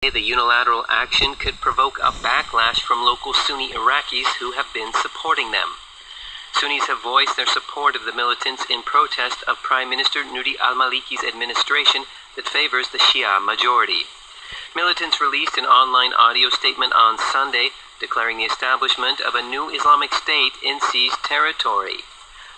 The unilateral action could provoke a backlash from local Sunni Iraqis who have been supporting them. Sunnis have voiced their support of the militants in protest of Prime Minister Nouri al-Maliki's administration that favors the Shia majority. Militants released an online audio statement on Sunday declaring the establishment of a new Islamic State in seized territory.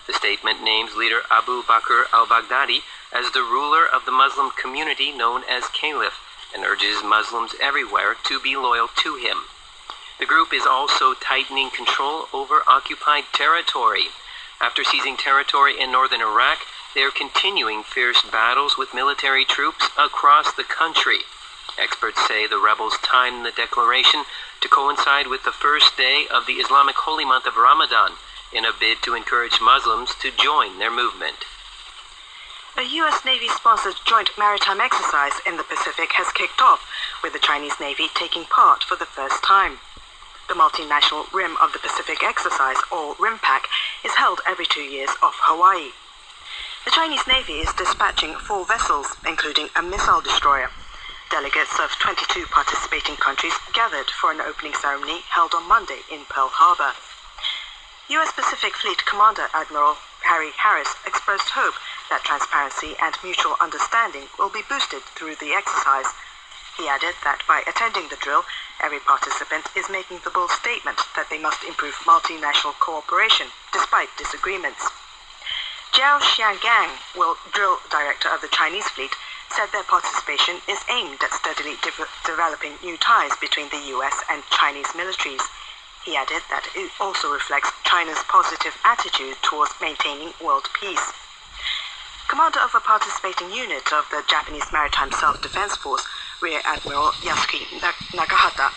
The statement names leader Abu Bakr al-Baghdadi as the ruler of the Muslim community known as Caliph and urges Muslims everywhere to be loyal to him. The group is also tightening control over occupied territory. After seizing territory in northern Iraq, they are continuing fierce battles with military troops across the country. Experts say the rebels timed the declaration to coincide with the first day of the Islamic holy month of Ramadan in a bid to encourage Muslims to join their movement. A U.S. Navy-sponsored joint maritime exercise in the Pacific has kicked off, with the Chinese Navy taking part for the first time. The multinational Rim of the Pacific exercise, or RIMPAC, is held every 2 years off Hawaii. The Chinese Navy is dispatching 4 vessels, including a missile destroyer. Delegates of 22 participating countries gathered for an opening ceremony held on Monday in Pearl Harbor. U.S. Pacific Fleet Commander Admiral Harry Harris expressed hope that transparency and mutual understanding will be boosted through the exercise. He added that by attending the drill, every participant is making the bold statement that they must improve multinational cooperation despite disagreements. Jiao Xiangang, drill director of the Chinese fleet, said their participation is aimed at steadily developing new ties between the U.S. and Chinese militaries. He added that it also reflects China's positive attitude towards maintaining world peace. Commander of a participating unit of the Japanese Maritime Self-Defense Force, Rear Admiral Yasuki Nakahata,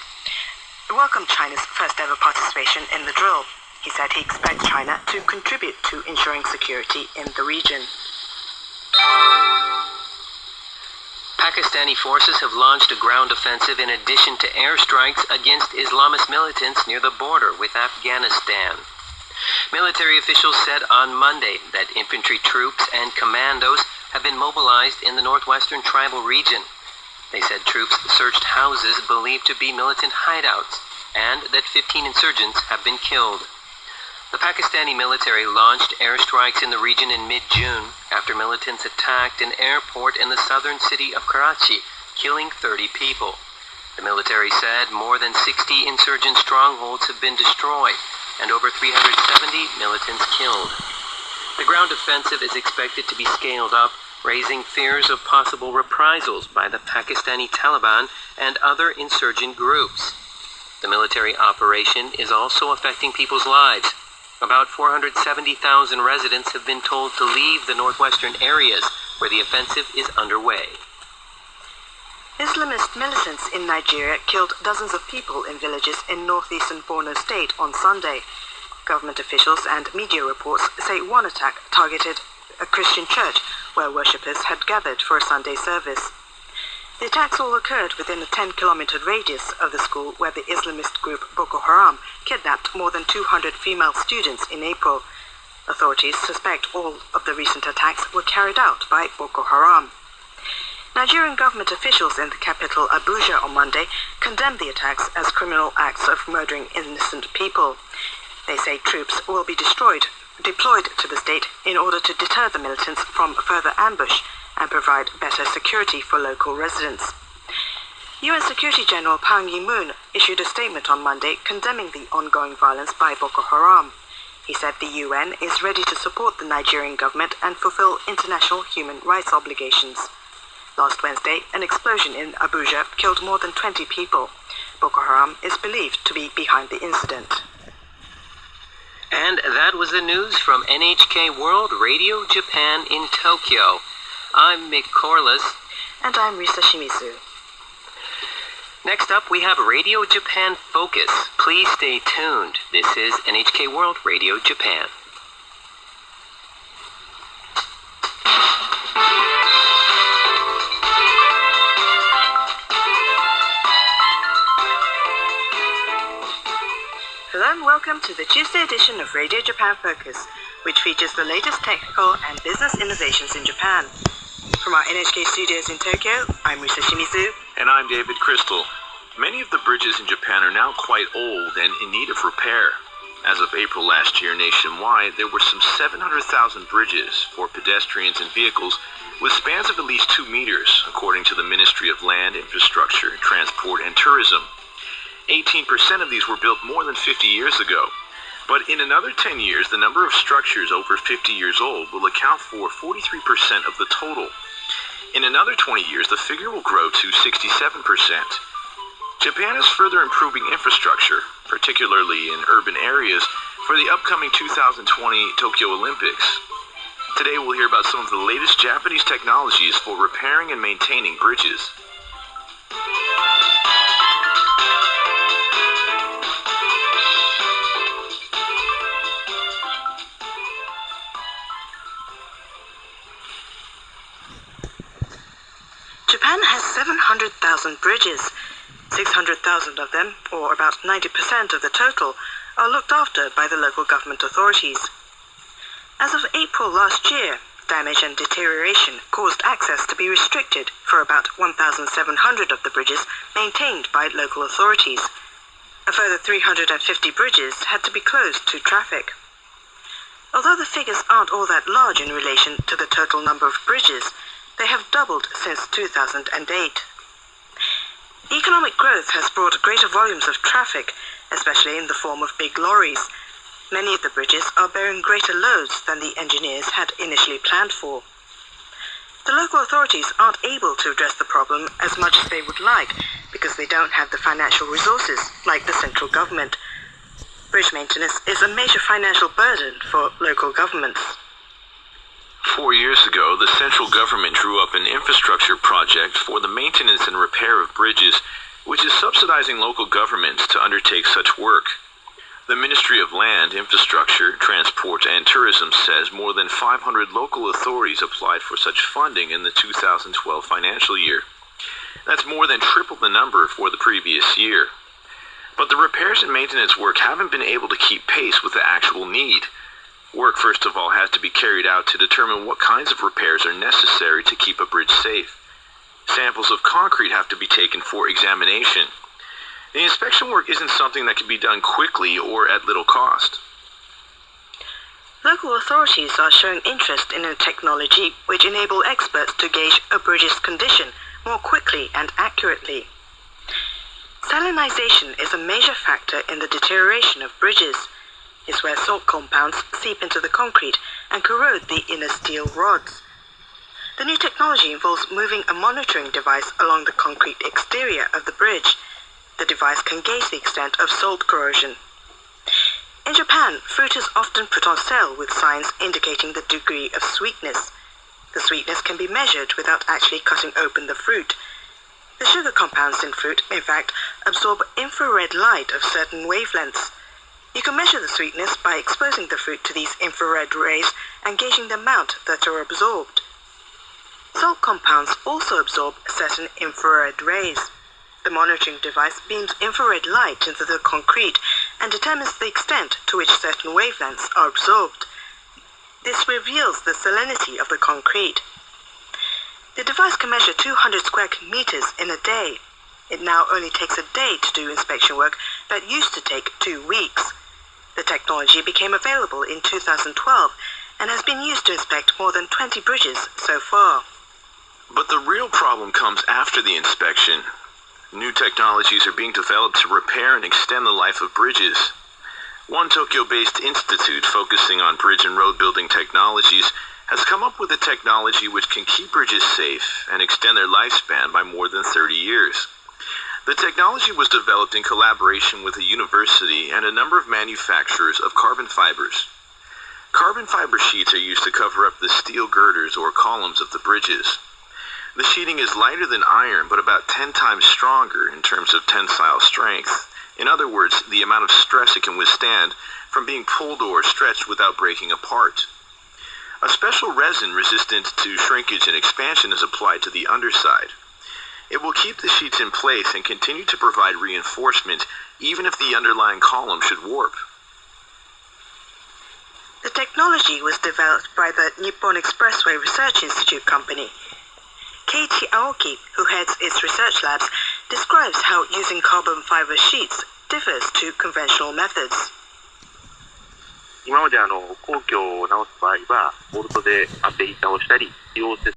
welcomed China's first-ever participation in the drill. He said he expects China to contribute to ensuring security in the region. Pakistani forces have launched a ground offensive in addition to airstrikes against Islamist militants near the border with Afghanistan. Military officials said on Monday that infantry troops and commandos have been mobilized in the northwestern tribal region. They said troops searched houses believed to be militant hideouts and that 15 insurgents have been killed. The Pakistani military launched airstrikes in the region in mid-June after militants attacked an airport in the southern city of Karachi, killing 30 people. The military said more than 60 insurgent strongholds have been destroyed and over 370 militants killed. The ground offensive is expected to be scaled up, raising fears of possible reprisals by the Pakistani Taliban and other insurgent groups. The military operation is also affecting people's lives. About 470,000 residents have been told to leave the northwestern areas where the offensive is underway. Islamist militants in Nigeria killed dozens of people in villages in northeastern Borno State on Sunday. Government officials and media reports say one attack targeted a Christian church where worshippers had gathered for a Sunday service. The attacks all occurred within a 10-kilometer radius of the school where the Islamist group Boko Haram kidnapped more than 200 female students in April. Authorities suspect all of the recent attacks were carried out by Boko Haram. Nigerian government officials in the capital Abuja on Monday condemned the attacks as criminal acts of murdering innocent people. They say troops will be deployed to the state in order to deter the militants from further ambush and provide better security for local residents. UN Secretary General Ban Ki-moon issued a statement on Monday condemning the ongoing violence by Boko Haram. He said the UN is ready to support the Nigerian government and fulfill international human rights obligations. Last Wednesday, an explosion in Abuja killed more than 20 people. Boko Haram is believed to be behind the incident. And that was the news from NHK World Radio Japan in Tokyo. I'm Mick Corliss. And I'm Risa Shimizu. Next up, we have Radio Japan Focus. Please stay tuned. This is NHK World Radio Japan. Hello and welcome to the Tuesday edition of Radio Japan Focus, which features the latest technical and business innovations in Japan. From our NHK studios in Tokyo, I'm Risa Shimizu. And I'm David Crystal. Many of the bridges in Japan are now quite old and in need of repair. As of April last year nationwide, there were some 700,000 bridges for pedestrians and vehicles with spans of at least 2 meters, according to the Ministry of Land, Infrastructure, Transport and Tourism. 18% of these were built more than 50 years ago. But in another 10 years, the number of structures over 50 years old will account for 43% of the total. In another 20 years, the figure will grow to 67%. Japan is further improving infrastructure, particularly in urban areas, for the upcoming 2020 Tokyo Olympics. Today we'll hear about some of the latest Japanese technologies for repairing and maintaining bridges. Japan has 700,000 bridges. 600,000 of them, or about 90% of the total, are looked after by the local government authorities. As of April last year, damage and deterioration caused access to be restricted for about 1,700 of the bridges maintained by local authorities. A further 350 bridges had to be closed to traffic. Although the figures aren't all that large in relation to the total number of bridges, they have doubled since 2008. Economic growth has brought greater volumes of traffic, especially in the form of big lorries. Many of the bridges are bearing greater loads than the engineers had initially planned for. The local authorities aren't able to address the problem as much as they would like because they don't have the financial resources like the central government. Bridge maintenance is a major financial burden for local governments. 4 years ago, the central government drew up an infrastructure project for the maintenance and repair of bridges, which is subsidizing local governments to undertake such work. The Ministry of Land, Infrastructure, Transport and Tourism says more than 500 local authorities applied for such funding in the 2012 financial year. That's more than triple the number for the previous year. But the repairs and maintenance work haven't been able to keep pace with the actual need. Work, first of all, has to be carried out to determine what kinds of repairs are necessary to keep a bridge safe. Samples of concrete have to be taken for examination. The inspection work isn't something that can be done quickly or at little cost. Local authorities are showing interest in a technology which enable experts to gauge a bridge's condition more quickly and accurately. Salinization is a major factor in the deterioration of bridges. It's where salt compounds seep into the concrete and corrode the inner steel rods. The new technology involves moving a monitoring device along the concrete exterior of the bridge. The device can gauge the extent of salt corrosion. In Japan, fruit is often put on sale with signs indicating the degree of sweetness. The sweetness can be measured without actually cutting open the fruit. The sugar compounds in fruit, in fact, absorb infrared light of certain wavelengths. You can measure the sweetness by exposing the fruit to these infrared rays and gauging the amount that are absorbed. Salt compounds also absorb certain infrared rays. The monitoring device beams infrared light into the concrete and determines the extent to which certain wavelengths are absorbed. This reveals the salinity of the concrete. The device can measure 200 square meters in a day. It now only takes a day to do inspection work that used to take 2 weeks. The technology became available in 2012 and has been used to inspect more than 20 bridges so far. But the real problem comes after the inspection. New technologies are being developed to repair and extend the life of bridges. One Tokyo-based institute focusing on bridge and road building technologies has come up with a technology which can keep bridges safe and extend their lifespan by more than 30 years. The technology was developed in collaboration with a university and a number of manufacturers of carbon fibers. Carbon fiber sheets are used to cover up the steel girders or columns of the bridges. The sheeting is lighter than iron, but about 10 times stronger in terms of tensile strength. In other words, the amount of stress it can withstand from being pulled or stretched without breaking apart. A special resin resistant to shrinkage and expansion is applied to the underside. It will keep the sheets in place and continue to provide reinforcement even if the underlying column should warp. The technology was developed by the Nippon Expressway Research Institute company. Keiichi Aoki, who heads its research labs, describes how using carbon fiber sheets differs to conventional methods. 今まで皇居を直す場合はボルトで板をしたり溶接